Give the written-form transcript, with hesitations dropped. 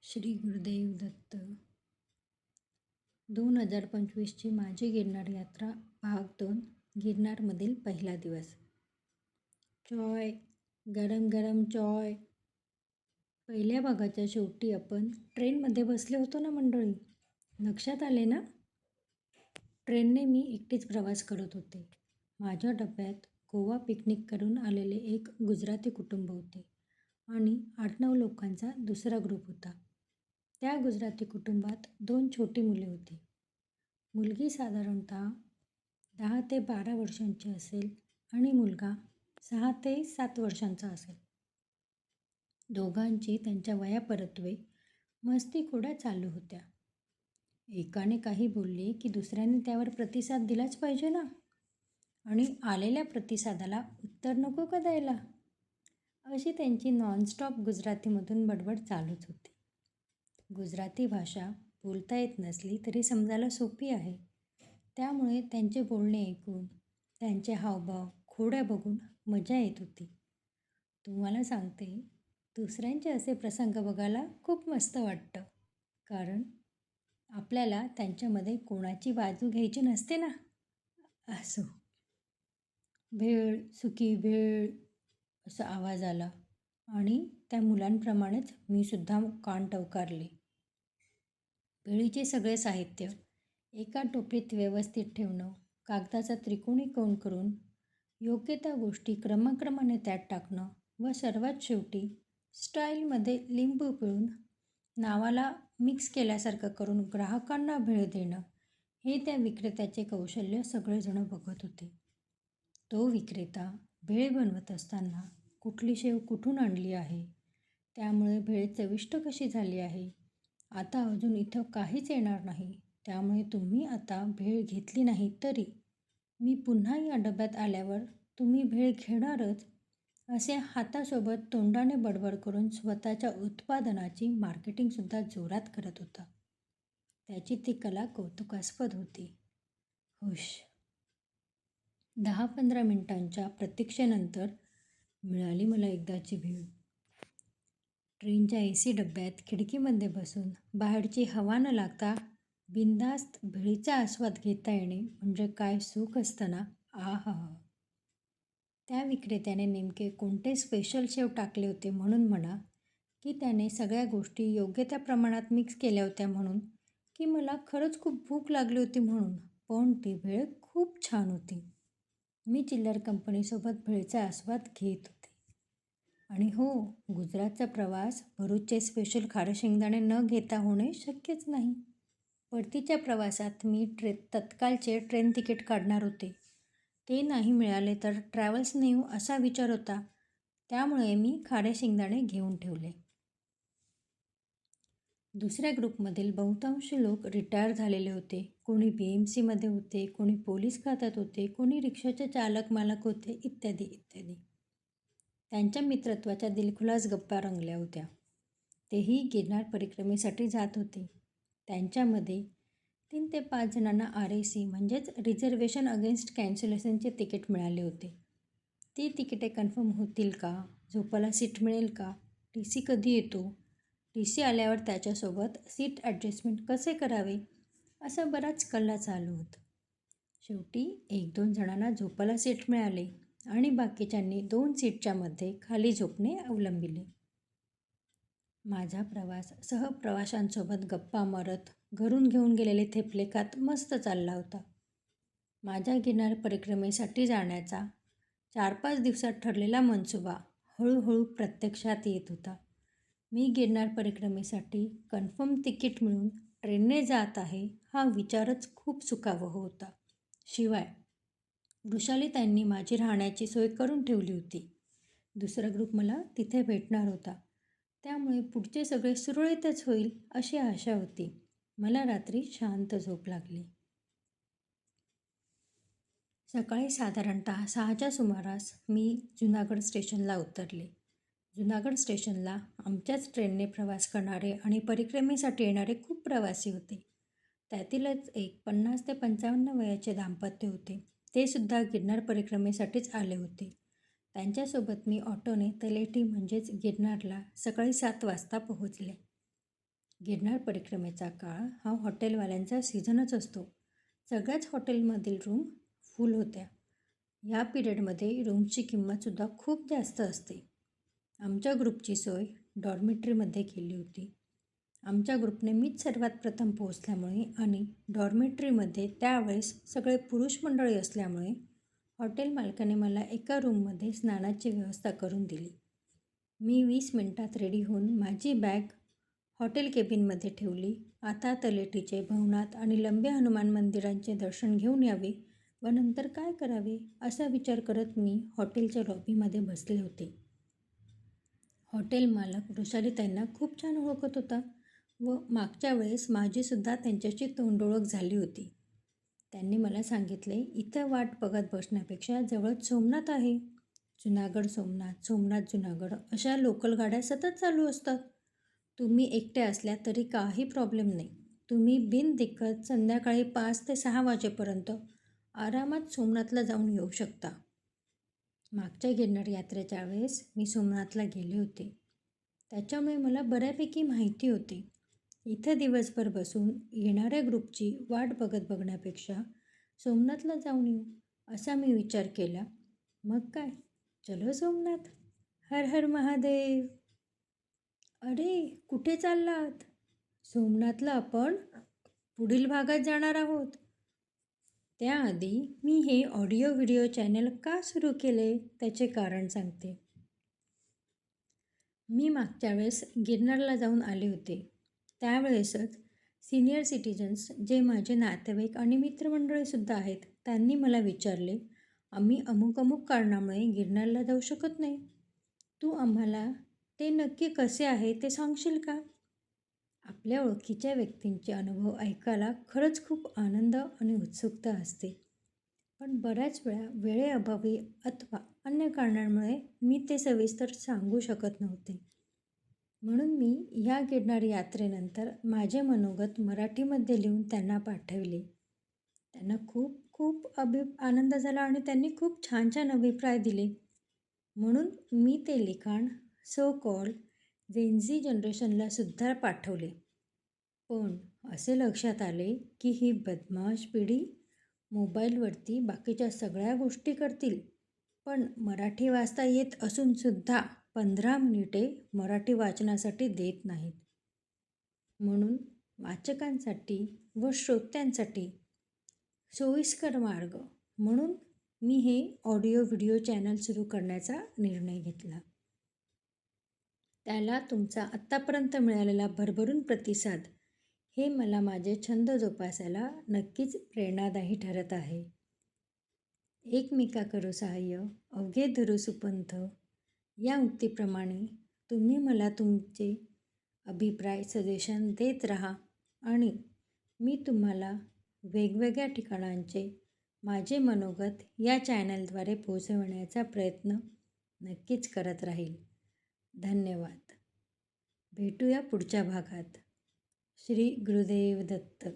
श्री गुरुदेव दत्त. 2025ची माझी गिरनार यात्रा भाग 2. गिरनारमधील पहिला दिवस. चॉय, गरम गरम चॉय. पहिल्या भागाच्या शेवटी आपण ट्रेनमध्ये बसले होतो ना मंडळी, लक्षात आले ना? ट्रेनने मी एकटीच प्रवास करत होते. माझ्या डब्यात गोवा पिकनिक करून आलेले एक गुजराती कुटुंब होते आणि 8-9 लोकांचा दुसरा ग्रुप होता. त्या गुजराती कुटुंबात 2 छोटी मुले होती. मुलगी साधारणतः 10 ते 12 वर्षांची असेल आणि मुलगा 6 ते 7 वर्षांचा असेल. दोघांची त्यांच्या वयापरत्वे मस्तीखोड्या चालू होत्या. एकाने काही बोलले की दुसऱ्याने त्यावर प्रतिसाद दिलाच पाहिजे ना, आणि आलेल्या प्रतिसादाला उत्तर नको का द्यायला, अशी त्यांची नॉनस्टॉप गुजरातीमधून बडबड चालूच होती. गुजराती भाषा बोलता येत नसली तरी समजायला सोपी आहे, त्यामुळे त्यांचे बोलणे ऐकून, त्यांचे हावभाव खोड्या बघून मजा येत होती. तुम्हाला सांगते, दुसऱ्यांचे असे प्रसंग बघायला खूप मस्त वाटतं, कारण आपल्याला त्यांच्यामध्ये कोणाची बाजू घ्यायची नसते ना. असो. भेळ, सुकी भेळ असा आवाज आला आणि त्या मुलांप्रमाणेच मी सुद्धा कान टवकारले. भेळीचे सगळे साहित्य एका टोपलीत व्यवस्थित ठेवणं, कागदाचा त्रिकोणी कोन करून योग्य त्या गोष्टी क्रमाक्रमाने त्यात टाकणं व सर्वात शेवटी स्टाईलमध्ये लिंबू पिळून नावाला मिक्स केल्यासारखं करून ग्राहकांना भेळ देणं, हे त्या विक्रेत्याचे कौशल्य सगळेजण बघत होते. तो विक्रेता भेळ बनवत असताना कुठली शेव कुठून आणली आहे, त्यामुळे भेळ चविष्ट कशी झाली आहे, आता अजून इथं काहीच येणार नाही, त्यामुळे तुम्ही आता भेळ घेतली नाही तरी मी पुन्हा या डब्यात आल्यावर तुम्ही भेळ घेणारच, असे हातासोबत तोंडाने बडबड करून स्वतःच्या उत्पादनाची मार्केटिंगसुद्धा जोरात करत होता. त्याची ती कला कौतुकास्पद होती. हुश. 10-15 मिनिटांच्या प्रतीक्षेनंतर मिळाली मला एकदाची भेळ. ट्रेनच्या AC डब्यात खिडकीमध्ये बसून बाहेरची हवा न लागता बिनधास्त भेळीचा आस्वाद घेता येणे म्हणजे काय सुख असतं ना. आहा. त्या विक्रेत्याने नेमके कोणते स्पेशल शेव टाकले होते म्हणून म्हणा, की त्याने सगळ्या गोष्टी योग्य त्या प्रमाणात मिक्स केल्या होत्या म्हणून, की मला खरंच खूप भूक लागली होती म्हणून, पण ती भेळ खूप छान होती. मी चिल्लर कंपनीसोबत भेळीचा आस्वाद घेत होते. आणि हो, गुजरातचा प्रवास भरूचचे स्पेशल खारे शेंगदाणे न घेता होणे शक्यच नाही. परतीच्या प्रवासात मी तत्कालचे ट्रेन तिकीट काढणार होते. ते नाही मिळाले तर ट्रॅव्हल्स नेऊ असा विचार होता, त्यामुळे मी खारे शेंगदाणे घेऊन ठेवले. दुसऱ्या ग्रुपमधील बहुतांश लोक रिटायर झालेले होते. कोणी BMCमध्ये होते, कोणी पोलीस खात्यात होते, कोणी रिक्षाचे चालक मालक होते, इत्यादी इत्यादी. त्यांच्या मित्रत्वाच्या दिलखुलास गप्पा रंगल्या होत्या. तेही गिरनार परिक्रमेसाठी जात होते. त्यांच्यामध्ये 3 ते 5 जणांना RAC म्हणजेच रिझर्वेशन अगेन्स्ट कॅन्सलेशनचे तिकीट मिळाले होते. ती तिकिटे कन्फर्म होतील का, झोपायला सीट मिळेल का, TC कधी येतो, TC आल्यावर त्याच्यासोबत सीट ॲडजस्टमेंट कसे करावे, असा बराच कल्ला चालू होता. शेवटी 1-2 जणांना झोपायला सीट मिळाले आणि बाकीच्यांनी 2 सीटच्या मध्ये खाली झोपणे अवलंबिले. माझा प्रवास सहप्रवाशांसोबत गप्पा मारत, घरून घेऊन गेलेले थेपले खात मस्त चालला होता. माझ्या गिरनार परिक्रमेसाठी जाण्याचा 4-5 दिवसात ठरलेला मनसुबा हळूहळू प्रत्यक्षात येत होता. मी गिरनार परिक्रमेसाठी कन्फर्म तिकीट मिळून ट्रेनने जात आहे हा विचारच खूप सुखावह होता. शिवाय वृषालीताईंनी माझी राहण्याची सोय करून ठेवली होती. दुसरा ग्रुप मला तिथे भेटणार होता, त्यामुळे पुढचे सगळे सुरळीतच होईल अशी आशा होती. मला रात्री शांत झोप लागली. सकाळी साधारणतः 6च्या सुमारास मी जुनागड स्टेशनला उतरले. जुनागड स्टेशनला आमच्याच ट्रेनने प्रवास करणारे आणि परिक्रमेसाठी येणारे खूप प्रवासी होते. त्यातीलच एक 50 ते 55 वयाचे दाम्पत्य होते. ते सुद्धा गिरनार परिक्रमेसाठीच आले होते. त्यांच्यासोबत मी ऑटोने तलेटी म्हणजेच गिरनारला सकाळी 7 वाजता पोहोचले. गिरनार परिक्रमेचा काळ हा हॉटेलवाल्यांचा सीझनच असतो. सगळ्याच हॉटेलमधील रूम फुल होत्या. या पिरियडमध्ये रूमची किंमतसुद्धा खूप जास्त असते. आमच्या ग्रुपची सोय डॉर्मेटरीमध्ये केली होती. आमच्या ग्रुपने मीच सर्वात प्रथम पोहोचल्यामुळे आणि डॉर्मेटरीमध्ये त्यावेळेस सगळे पुरुष मंडळी असल्यामुळे हॉटेल मालकाने मला एका रूममध्ये स्नानाची व्यवस्था करून दिली. मी 20 मिनिटात रेडी होऊन माझी बॅग हॉटेल केबिनमध्ये ठेवली. आता तलेटीचे, भवनाथ आणि लंबे हनुमान मंदिरांचे दर्शन घेऊन यावे व नंतर काय करावे असा विचार करत मी हॉटेलच्या लॉबीमध्ये बसले होते. हॉटेल मालक वृषालीताईंना खूप छान ओळखत होता व मागच्या वेळेस माझीसुद्धा त्यांच्याशी तोंडओळख झाली होती. त्यांनी मला सांगितले, इथं वाट बघत बसण्यापेक्षा जवळच सोमनाथ आहे. जुनागड सोमनाथ, सोमनाथ जुनागड अशा लोकल गाड्या सतत चालू असतात. तुम्ही एकट्या असल्या तरी काही प्रॉब्लेम नाही. तुम्ही बिनदिक्कत संध्याकाळी 5 ते 6 वाजेपर्यंत आरामात सोमनाथला जाऊन येऊ शकता. मागच्या गिरनार यात्रेच्या वेळेस मी सोमनाथला गेले होते. त्याच्यामुळे मला बऱ्यापैकी माहिती होती. इथं दिवसभर बसून येणाऱ्या ग्रुपची वाट बघण्यापेक्षा सोमनाथला जाऊन येऊ असा मी विचार केला. मग काय, चलो सोमनाथ. हर हर महादेव. अरे, कुठे चाललात? सोमनाथला आपण पुढील भागात जाणार आहोत. त्याआधी मी हे ऑडिओ व्हिडिओ चॅनल का सुरू केले त्याचे कारण सांगते. मी मागच्या वेळेस गिरनारला जाऊन आले होते. त्यावेळेसच सिनियर सिटिझन्स जे माझे नातेवाईक आणि मित्रमंडळीसुद्धा आहेत त्यांनी मला विचारले, आम्ही अमुक अमुक कारणामुळे गिरनारला जाऊ शकत नाही. तू आम्हाला ते नक्की कसे आहे ते सांगशील का? आपल्या ओळखीच्या व्यक्तींचे अनुभव ऐकायला खरंच खूप आनंद आणि उत्सुकता असते. पण बऱ्याच वेळा वेळेअभावी अथवा अन्य कारणांमुळे मी ते सविस्तर सांगू शकत नव्हते. म्हणून मी ह्या गिरनार यात्रेनंतर माझे मनोगत मराठीमध्ये लिहून त्यांना पाठवले. त्यांना खूप खूप आनंद झाला आणि त्यांनी खूप छान छान अभिप्राय दिले. म्हणून मी ते लिखाण सो कॉल्ड जेनझी जनरेशनला सुद्धा पाठवले. पण असे लक्षात आले की ही बदमाश पिढी मोबाईलवरती बाकीच्या सगळ्या गोष्टी करतील, पण मराठी वाचता येत असूनसुद्धा 15 मिनिटे मराठी वाचनासाठी देत नाहीत. म्हणून वाचकांसाठी व श्रोत्यांसाठी सोयीस्कर मार्ग म्हणून मी हे ऑडिओ व्हिडिओ चॅनल सुरू करण्याचा निर्णय घेतला. त्याला तुमचा आत्तापर्यंत मिळालेला भरभरून प्रतिसाद हे मला माझे छंद जोपासायला नक्कीच प्रेरणादायी ठरत आहे. एकमेका करू सहाय्य, अवघे धरू सुपंथ या उक्तीप्रमाणे तुम्ही मला तुमचे अभिप्राय सजेशन देत राहा आणि मी तुम्हाला वेगवेगळ्या ठिकाणांचे माझे मनोगत या चॅनलद्वारे पोहोचवण्याचा प्रयत्न नक्कीच करत राहील. धन्यवाद. भेटूया पुढच्या भागात. श्री गुरुदेव दत्त.